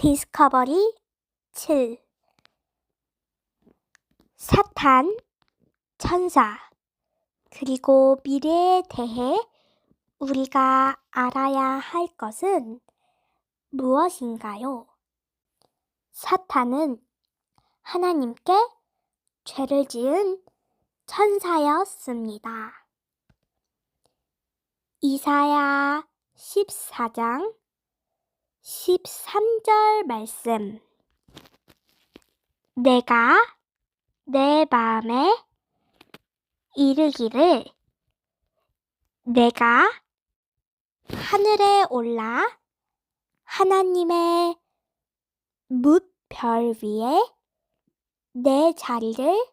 디스커버리 7 사탄, 천사, 그리고 미래에 대해 우리가 알아야 할 것은 무엇인가요? 사탄은 하나님께 죄를 지은 천사였습니다. 이사야 14장 13절 말씀. 내가 내 마음에 이르기를 내가 하늘에 올라 하나님의 뭇별 위에 내 자리를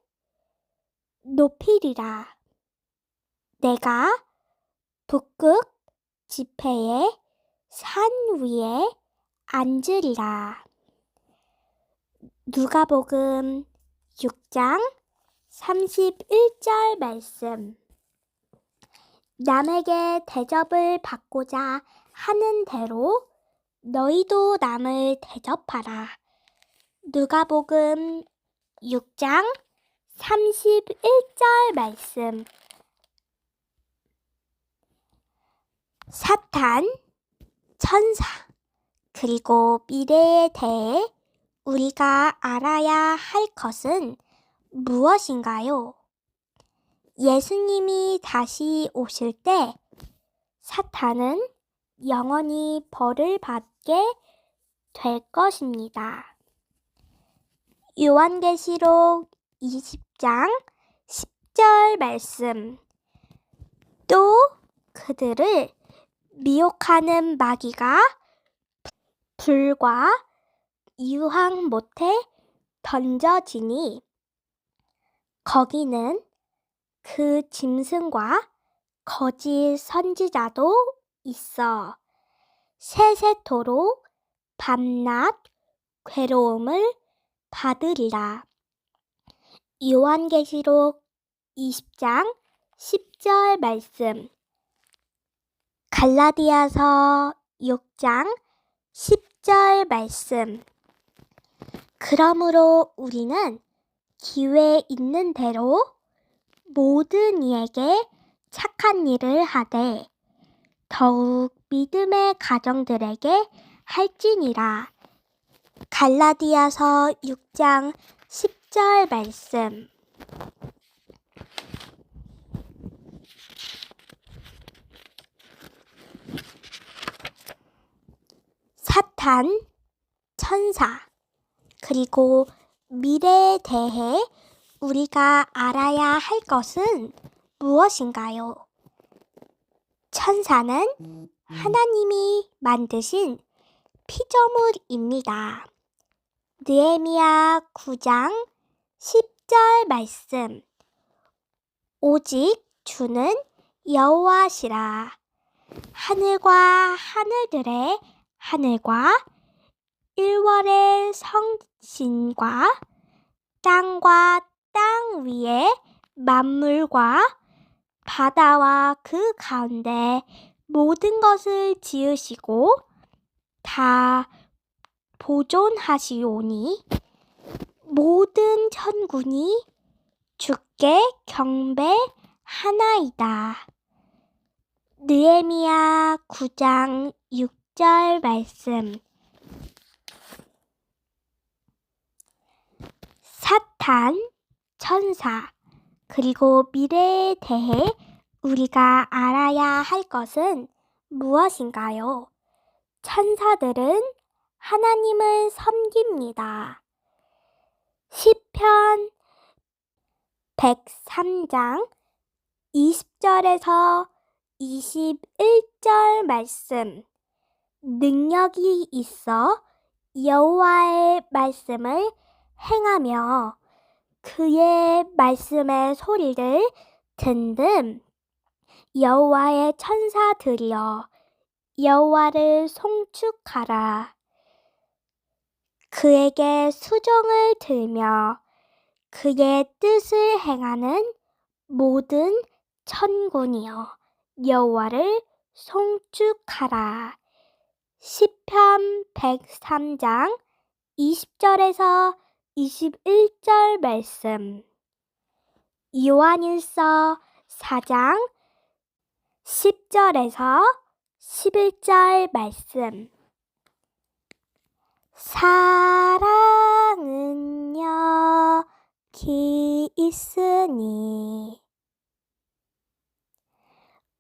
높이리라. 내가 북극 지폐의 산 위에 앉으리라. 누가복음 6장 31절 말씀. 남에게 대접을 받고자 하는 대로 너희도 남을 대접하라. 누가복음 6장 31절 말씀. 사탄, 천사, 그리고 미래에 대해 우리가 알아야 할 것은 무엇인가요? 예수님이 다시 오실 때 사탄은 영원히 벌을 받게 될 것입니다. 요한계시록 20장 10절 말씀. 또 그들을 미혹하는 마귀가 불과 유황 못에 던져지니 거기는 그 짐승과 거짓 선지자도 있어 세세토록 밤낮 괴로움을 받으리라. 요한계시록 20장 10절 말씀. 갈라디아서 6장 10절 말씀. 그러므로 우리는 기회 있는 대로 모든 이에게 착한 일을 하되 더욱 믿음의 가정들에게 할지니라. 갈라디아서 6장 10절 말씀. 사탄, 천사, 그리고 미래에 대해 우리가 알아야 할 것은 무엇인가요? 천사는 하나님이 만드신 피조물입니다. 느헤미야 9장 10절 말씀. 오직 주는 여호와시라. 하늘과 하늘들의 하늘과 일월의 성신과 땅과 땅 위의 만물과 바다와 그 가운데 모든 것을 지으시고 다 보존하시오니 모든 천군이 주께 경배하나이다. 느헤미야 9장 6절 말씀. 사탄, 천사, 그리고 미래에 대해 우리가 알아야 할 것은 무엇인가요? 천사들은 하나님을 섬깁니다. 시편 103장 20절에서 21절 말씀. 능력이 있어 여호와의 말씀을 행하며 그의 말씀의 소리를 듣는 여호와의 천사들이여 여호와를 송축하라. 그에게 수종을 들며 그의 뜻을 행하는 모든 천군이여 여호와를 송축하라. 시편 103장 20절에서 21절 말씀. 요한일서 4장 10절에서 11절 말씀. 사랑은 여기 있으니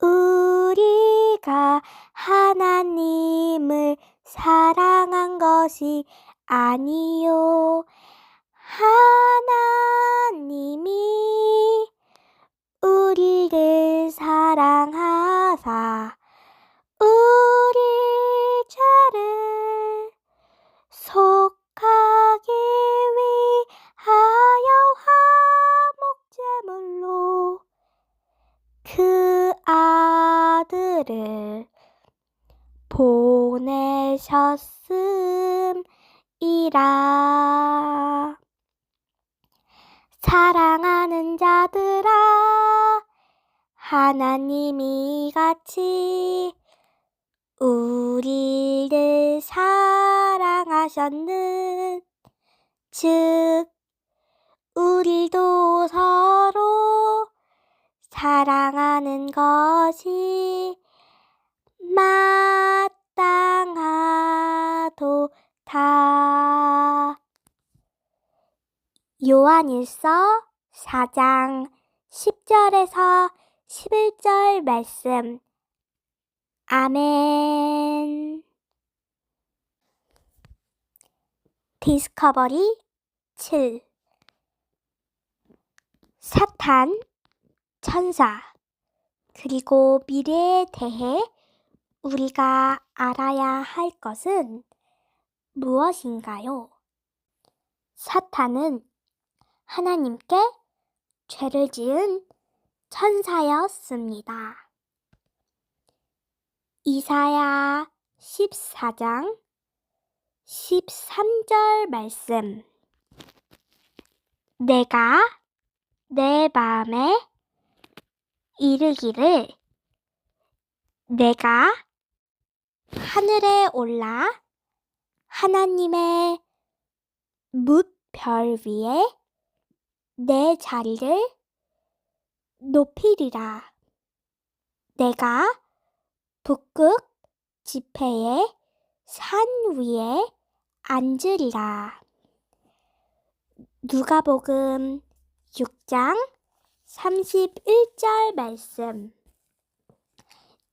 우리가 하나님을 사랑한 것이 아니요 하나님이 우리를 사랑하사 우리 죄를 속하기 위하여 화목제물로 그 아들을 보내셨음이라. 사랑하는 자들아, 하나님이 같이 우리를 사랑하셨는 즉 우리도 서로 사랑하는 것이 마땅하도다. 요한일서 4장 10절에서 11절 말씀. 아멘. 디스커버리 7. 사탄, 천사, 그리고 미래에 대해 우리가 알아야 할 것은 무엇인가요? 사탄은 하나님께 죄를 지은 천사였습니다. 이사야 14장 13절 말씀. 내가 내 마음에 이르기를 내가 하늘에 올라 하나님의 뭇별 위에 내 자리를 높이리라. 내가 북극 지폐의 산 위에 앉으리라. 누가복음 6장 31절 말씀.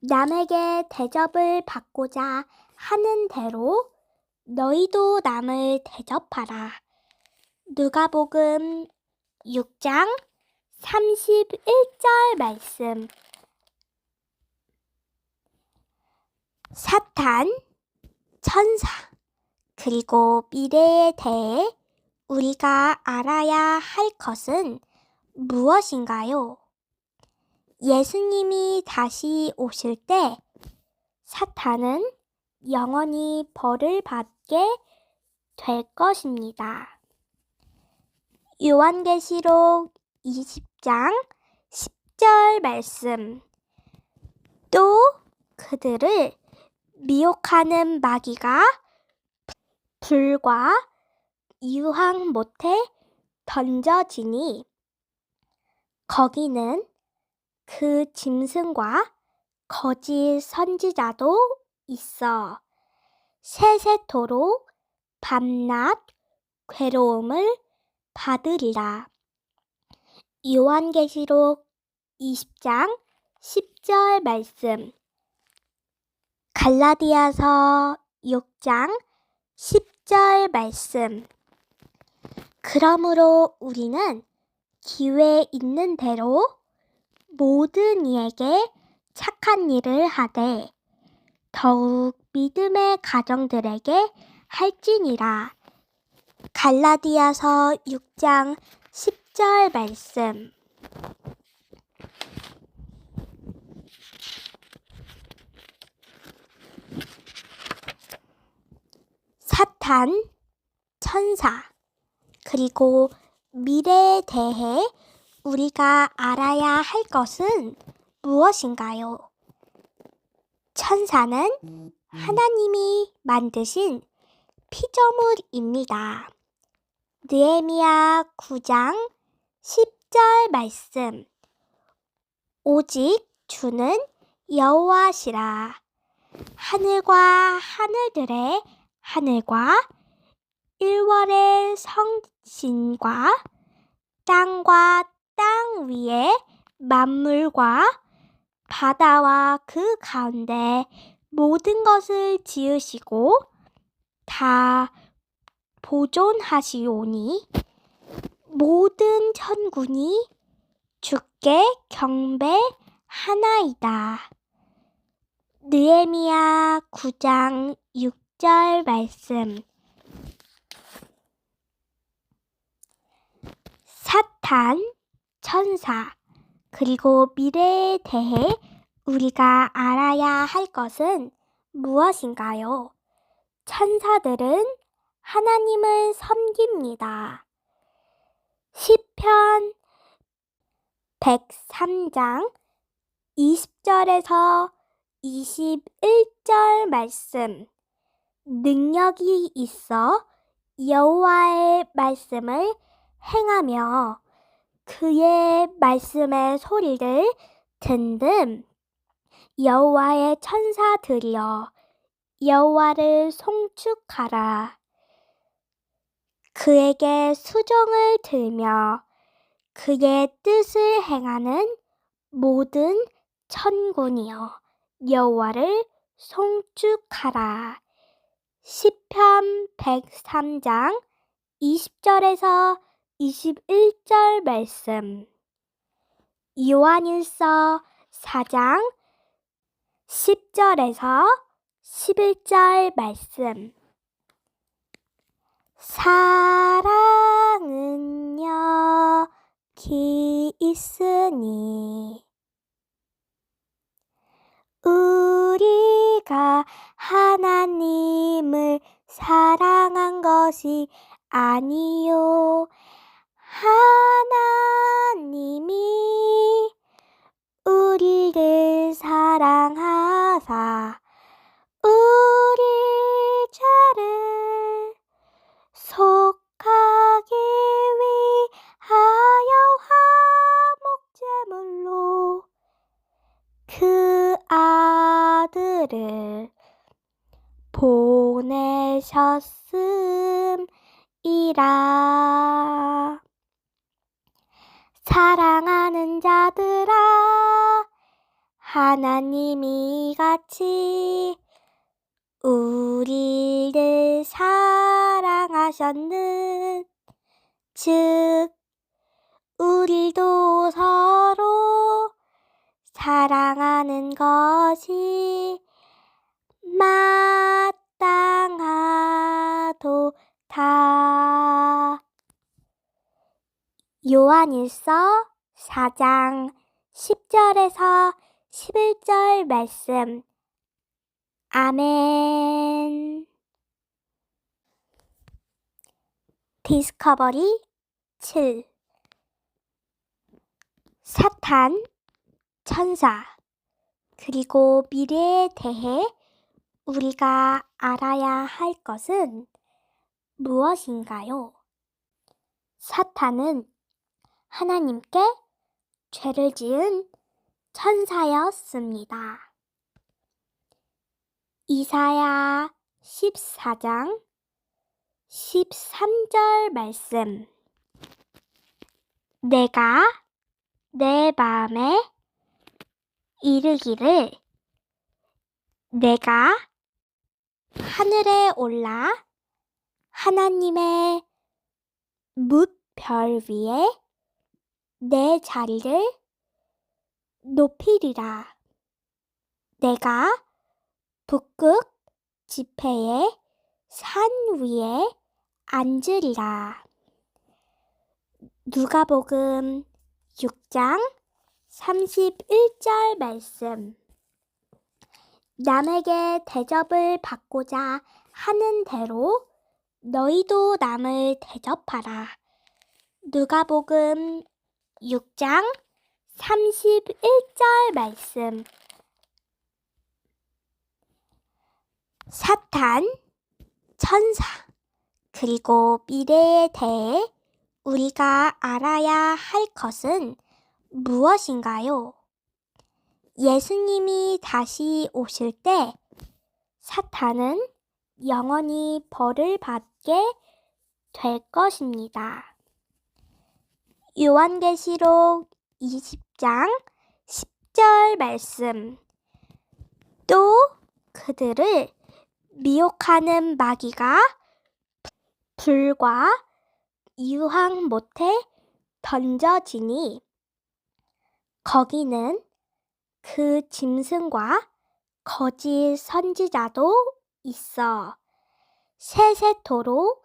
남에게 대접을 받고자 하는 대로 너희도 남을 대접하라. 누가복음 6장 31절 말씀. 사탄, 천사, 그리고 미래에 대해 우리가 알아야 할 것은 무엇인가요? 예수님이 다시 오실 때 사탄은 영원히 벌을 받게 될 것입니다. 요한계시록 20장 10절 말씀. 또 그들을 미혹하는 마귀가 불과 유황 못에 던져지니 거기는 그 짐승과 거짓 선지자도 있어 세세토록 밤낮 괴로움을 받으리라. 요한계시록 20장 10절 말씀. 갈라디아서 6장 10절 말씀. 그러므로 우리는 기회 있는 대로 모든 이에게 착한 일을 하되 더욱 믿음의 가정들에게 할지니라. 갈라디아서 6장 10절 말씀. 사탄, 천사, 그리고 미래에 대해 우리가 알아야 할 것은 무엇인가요? 천사는 하나님이 만드신 피조물입니다. 느헤미야 9장 10절 말씀. 오직 주는 여호와시라. 하늘과 하늘들의 하늘과 일월의 성신과 땅과 땅 위의 만물과 바다와 그 가운데 모든 것을 지으시고 다 보존하시오니 모든 천군이 주께 경배하나이다. 느헤미야 9장 6절 말씀. 사탄, 천사, 그리고 미래에 대해 우리가 알아야 할 것은 무엇인가요? 천사들은 하나님을 섬깁니다. 시편 103장 20절에서 21절 말씀. 능력이 있어 여호와의 말씀을 행하며 그의 말씀의 소리를 듣는 여호와의 천사들이여 여호와를 송축하라. 그에게 수종을 들며 그의 뜻을 행하는 모든 천군이여 여호와를 송축하라. 시편 103장 20절에서 21절 말씀. 요한일서 4장 10절에서 11절 말씀. 사랑은 여기 있으니 우리가 하나님을 사랑한 것이 아니요 하나님이 우리를 사랑하사 우리 죄를 속하기 위하여 화목제물로 그 아들을 보내셨음이라. 사랑하는 자들아 하나님이 같이 우리를 사랑하셨는 즉 우리도 서로 사랑하는 것이 마땅하도다. 요한일서 4장 10절에서 11절 말씀. 아멘. 디스커버리 7. 사탄, 천사, 그리고 미래에 대해 우리가 알아야 할 것은 무엇인가요? 사탄은 하나님께 죄를 지은 천사였습니다. 이사야 14장 13절 말씀. 내가 내 마음에 이르기를 내가 하늘에 올라 하나님의 뭇별 위에 내 자리를 높이리라. 내가 북극 지폐의 산 위에 앉으리라. 누가복음 6장 31절 말씀. 남에게 대접을 받고자 하는 대로 너희도 남을 대접하라. 누가복음 6장 31절 말씀. 사탄, 천사, 그리고 미래에 대해 우리가 알아야 할 것은 무엇인가요? 예수님이 다시 오실 때 사탄은 영원히 벌을 받게 될 것입니다. 요한계시록 20장 10절 말씀. 또 그들을 미혹하는 마귀가 불과 유황 못에 던져지니 거기는 그 짐승과 거짓 선지자도 있어 세세토록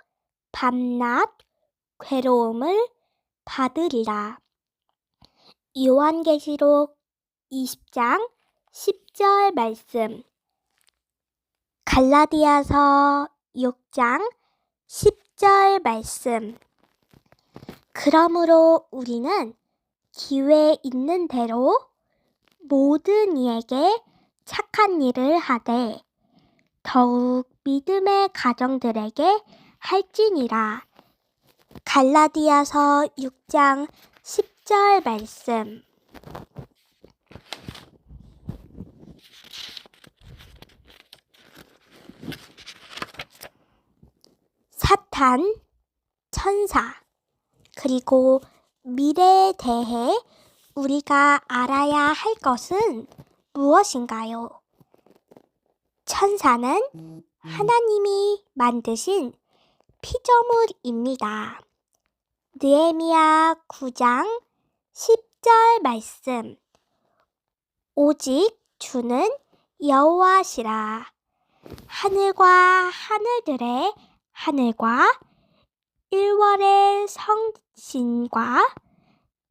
밤낮 괴로움을 받으리라. 요한계시록 20장 10절 말씀. 갈라디아서 6장 10절 말씀. 그러므로 우리는 기회 있는 대로 모든 이에게 착한 일을 하되 더욱 믿음의 가정들에게 할지니라. 갈라디아서 6장 10절 말씀. 사탄, 천사, 그리고 미래에 대해 우리가 알아야 할 것은 무엇인가요? 천사는 하나님이 만드신 피조물입니다. 느헤미야 9장 10절 말씀. 오직 주는 여호와시라. 하늘과 하늘들의 하늘과 일월의 성신과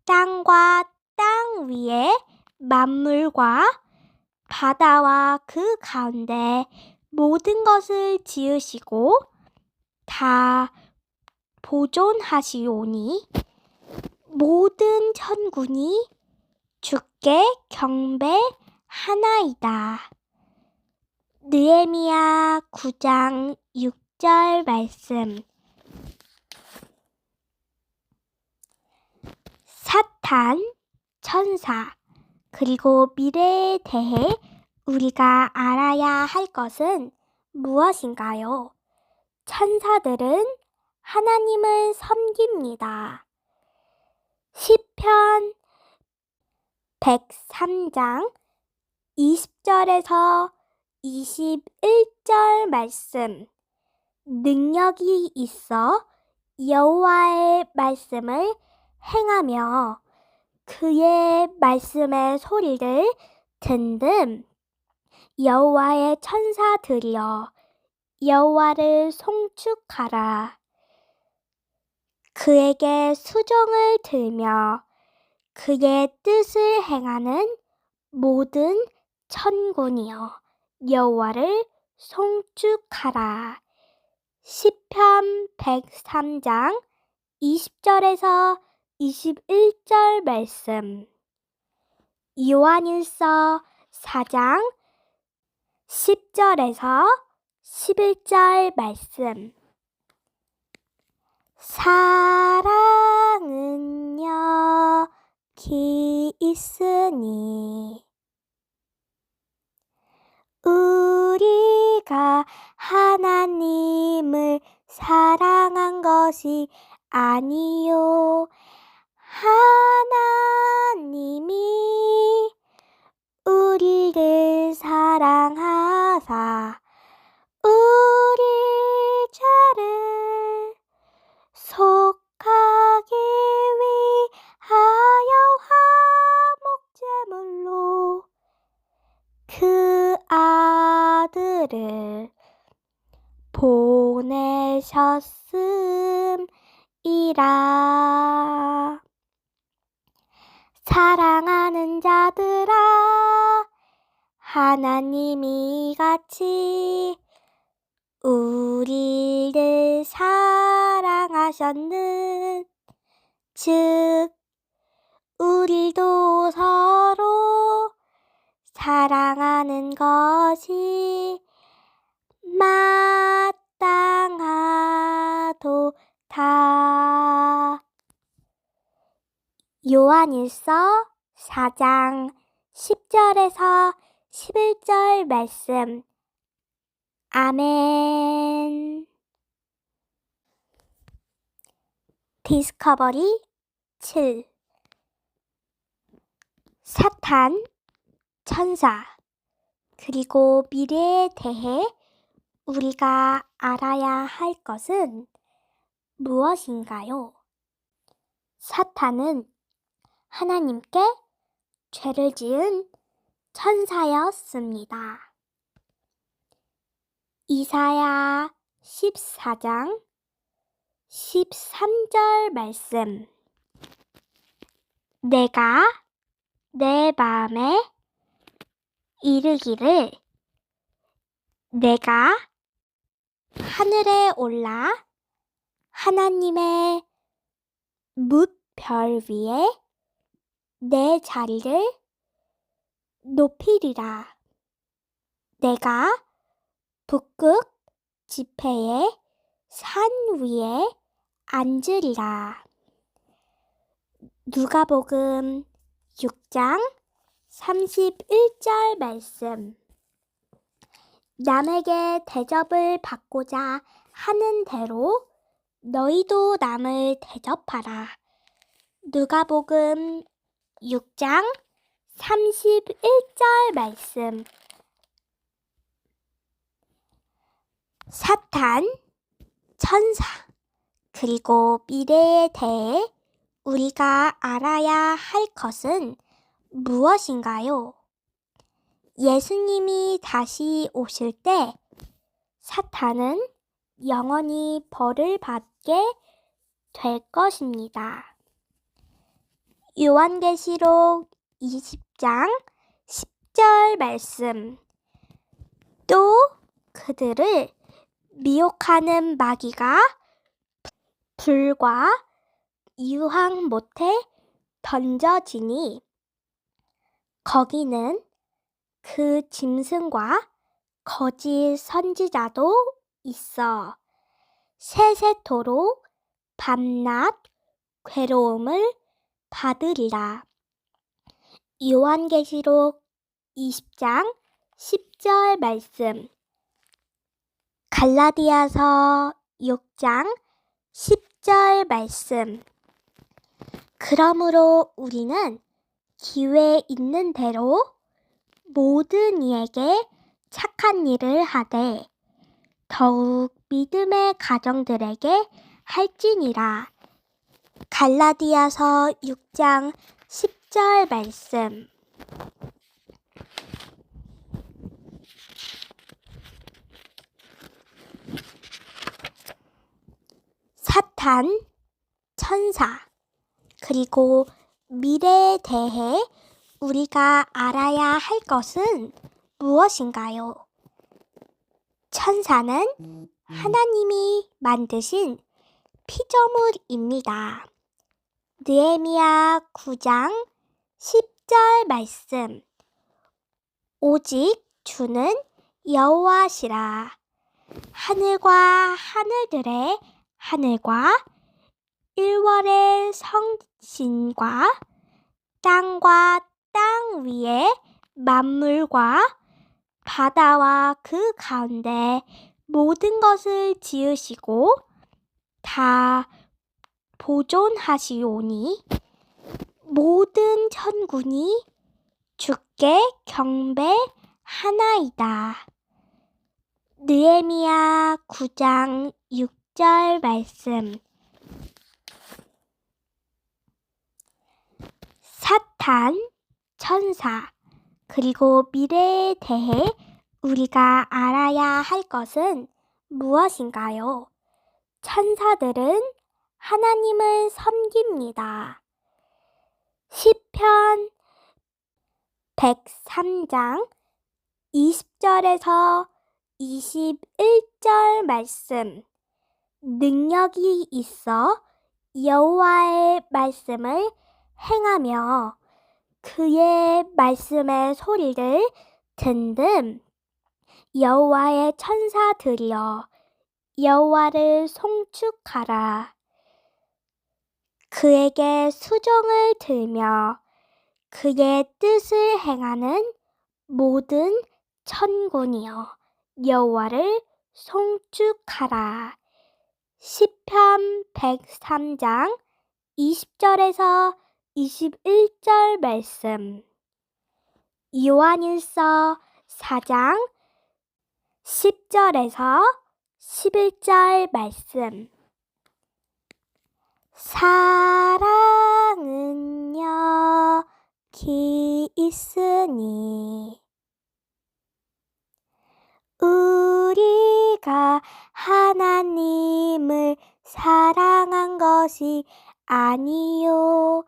땅과 땅 위의 만물과 바다와 그 가운데 모든 것을 지으시고 다 보존하시오니 모든 천군이 주께 경배하나이다. 느헤미야 9장 6절 말씀. 사탄, 천사, 그리고 미래에 대해 우리가 알아야 할 것은 무엇인가요? 천사들은 하나님을 섬깁니다. 시편 103장 20절에서 21절 말씀. 능력이 있어 여호와의 말씀을 행하며 그의 말씀의 소리를 듣는 여호와의 천사들이여 여호와를 송축하라. 그에게 수종을 들며 그의 뜻을 행하는 모든 천군이여 여호와를 송축하라. 시편 103장 20절에서 21절 말씀. 요한일서 4장 10절에서 11절 말씀. 사랑은 여기 있으니 우리가 하나님을 사랑한 것이 아니요 하나님이 우리를 사랑하사 우리 죄를 속하기 위하여 화목제물로 그 아들을 보내셨음이라. 사랑하는 자들아 하나님이 같이 우리를 사랑하셨는 즉 우리도 서로 사랑하는 것이 요한일서 4장 10절에서 11절 말씀. 아멘. 디스커버리 7. 사탄, 천사, 그리고 미래에 대해 우리가 알아야 할 것은 무엇인가요? 사탄은 하나님께 죄를 지은 천사였습니다. 이사야 14장 13절 말씀. 내가 내 마음에 이르기를 내가 하늘에 올라 하나님의 뭇별 위에 내 자리를 높이리라. 내가 북극 지폐의 산 위에 앉으리라. 누가복음 6장 31절 말씀. 남에게 대접을 받고자 하는 대로 너희도 남을 대접하라. 누가복음 6장 31절 말씀. 사탄, 천사, 그리고 미래에 대해 우리가 알아야 할 것은 무엇인가요? 예수님이 다시 오실 때 사탄은 영원히 벌을 받게 될 것입니다. 요한계시록 20장 10절 말씀. 또 그들을 미혹하는 마귀가 불과 유황 못에 던져지니 거기는 그 짐승과 거짓 선지자도 있어 세세토록 밤낮 괴로움을 받으리라. 요한계시록 20장 10절 말씀. 갈라디아서 6장 10절 말씀. 그러므로 우리는 기회 있는 대로 모든 이에게 착한 일을 하되 더욱 믿음의 가정들에게 할지니라. 갈라디아서 6장 10절 말씀. 사탄, 천사, 그리고 미래에 대해 우리가 알아야 할 것은 무엇인가요? 천사는 하나님이 만드신 피조물입니다. 느헤미야 9장 10절 말씀. 오직 주는 여호와시라. 하늘과 하늘들의 하늘과 일월의 성신과 땅과 땅 위의 만물과 바다와 그 가운데 모든 것을 지으시고 다 보존하시오니 모든 천군이 주께 경배하나이다. 느헤미야 9장 6절 말씀. 사탄, 천사, 그리고 미래에 대해 우리가 알아야 할 것은 무엇인가요? 천사들은 하나님을 섬깁니다. 시편 103장 20절에서 21절 말씀. 능력이 있어 여호와의 말씀을 행하며 그의 말씀의 소리를 듣는 여호와의 천사들이여 여호와를 송축하라. 그에게 수종을 들며 그의 뜻을 행하는 모든 천군이여 여호와를 송축하라. 시편 103장 20절에서 21절 말씀. 요한일서 4장 10절에서 11절 말씀. 사랑은 여기 있으니 우리가 하나님을 사랑한 것이 아니요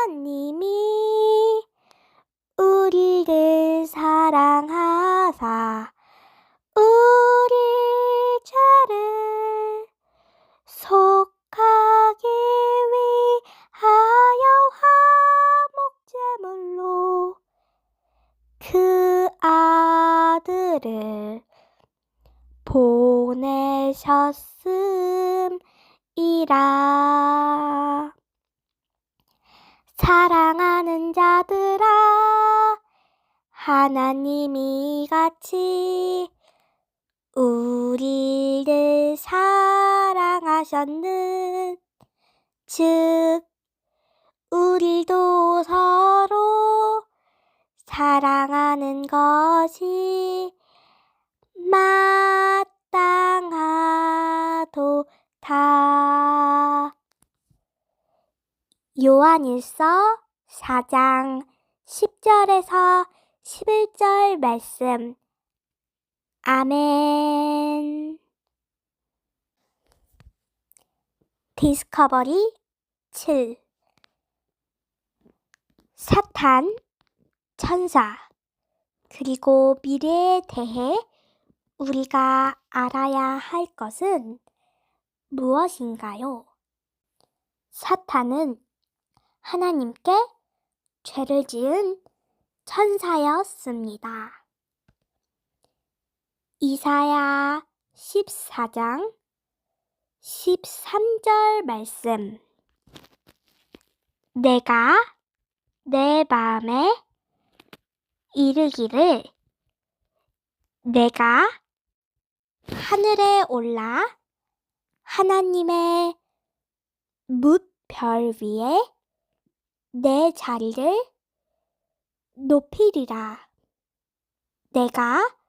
하나님이 우리를 사랑하사 우리 죄를 속하기 위하여 화목제물로 그 아들을 보내셨음이라. 사랑하는 자들아 하나님이 같이 우리를 사랑하셨는 즉 우리도 서로 사랑하는 것이 마땅하도다. 요한일서 4장 10절에서 11절 말씀. 아멘. 디스커버리 7. 사탄, 천사, 그리고 미래에 대해 우리가 알아야 할 것은 무엇인가요? 사탄은 하나님께 죄를 지은 천사였습니다. 이사야 14장 13절 말씀. 내가 내 마음에 이르기를 내가 하늘에 올라 하나님의 뭇별 위에 내 자리를 높이리라. 내가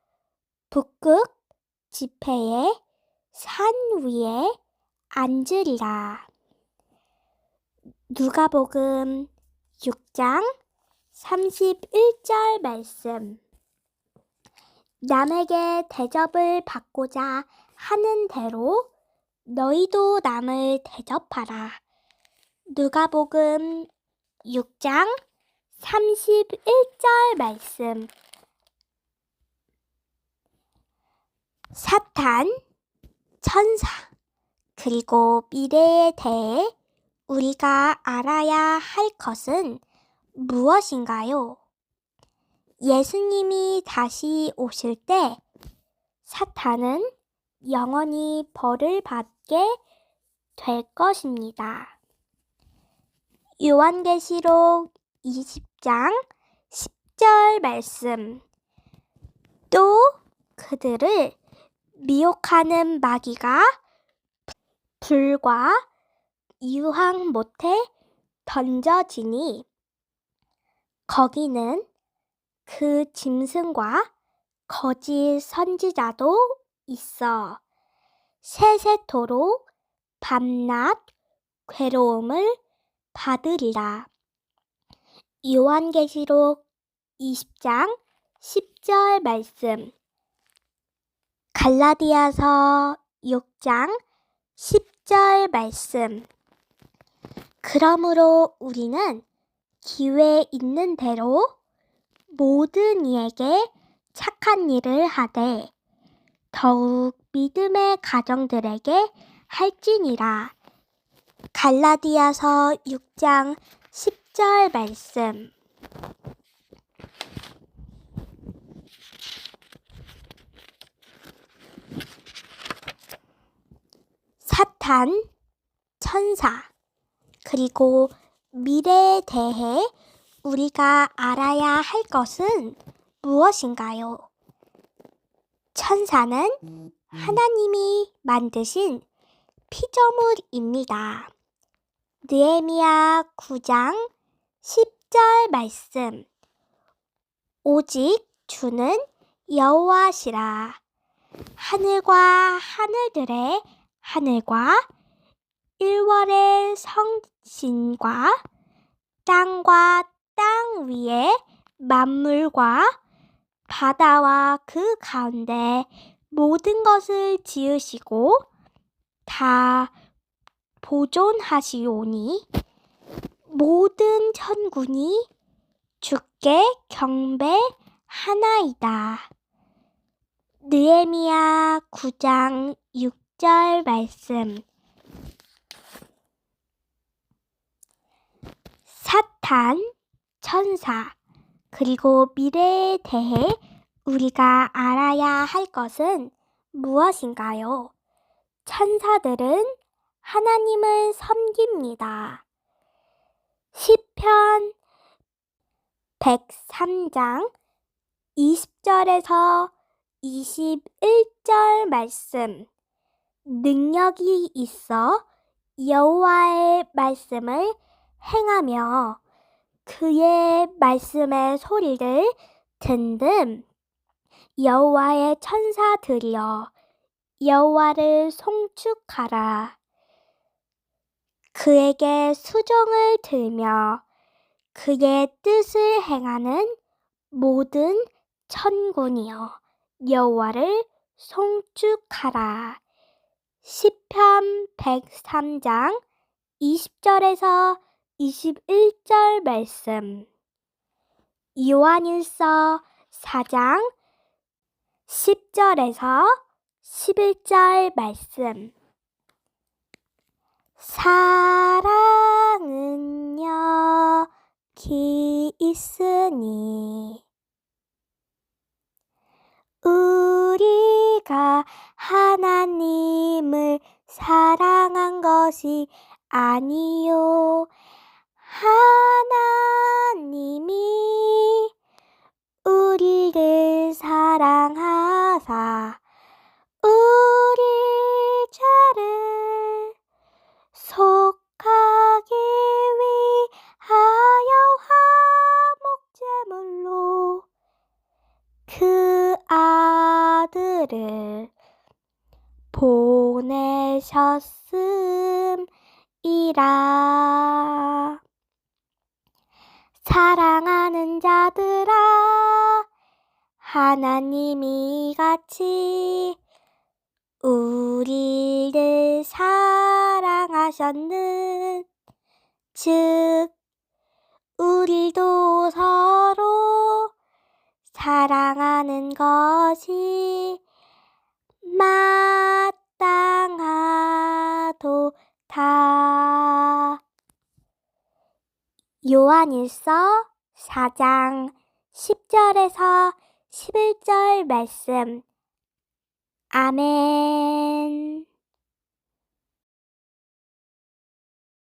북극 지폐의 산 위에 앉으리라. 누가복음 6장 31절 말씀. 남에게 대접을 받고자 하는 대로 너희도 남을 대접하라. 누가복음 6장 31절 말씀. 사탄, 천사, 그리고 미래에 대해 우리가 알아야 할 것은 무엇인가요? 예수님이 다시 오실 때 사탄은 영원히 벌을 받게 될 것입니다. 요한계시록 20장 10절 말씀. 또 그들을 미혹하는 마귀가 불과 유황 못에 던져지니 거기는 그 짐승과 거짓 선지자도 있어 세세토록 밤낮 괴로움을 받으리라. 요한계시록 20장 10절 말씀. 갈라디아서 6장 10절 말씀. 그러므로 우리는 기회 있는 대로 모든 이에게 착한 일을 하되 더욱 믿음의 가정들에게 할지니라. 갈라디아서 6장 10절 말씀. 사탄, 천사, 그리고 미래에 대해 우리가 알아야 할 것은 무엇인가요? 천사는 하나님이 만드신 피조물입니다. 느헤미야 9장 10절 말씀. 오직 주는 여호와시라. 하늘과 하늘들의 하늘과 일월의 성신과 땅과 땅 위의 만물과 바다와 그 가운데 모든 것을 지으시고 다 보존하시오니 모든 천군이 주께 경배하나이다. 느헤미야 9장 6절 말씀. 사탄, 천사, 그리고 미래에 대해 우리가 알아야 할 것은 무엇인가요? 천사들은 하나님을 섬깁니다. 시편 103장 20절에서 21절 말씀. 능력이 있어 여호와의 말씀을 행하며 그의 말씀의 소리를 듣는 여호와의 천사들이여 여호와를 송축하라. 그에게 수종을 들며 그의 뜻을 행하는 모든 천군이여 여호와를 송축하라. 시편 103장 20절에서 21절 말씀. 요한일서 4장 10절에서 11절 말씀. 사랑은 여기 있으니 우리가 하나님을 사랑한 것이 아니요 하나님이 우리를 사랑하사 우리 죄를 속하기 위하여 화목제물로 그 아들을 보내셨음이라. 사랑하는 자들아, 하나님이 같이 우리를 사랑하셨는 즉 우리도 서로 사랑하는 것이 마땅하도다. 요한일서 4장 10절에서 11절 말씀. 아멘.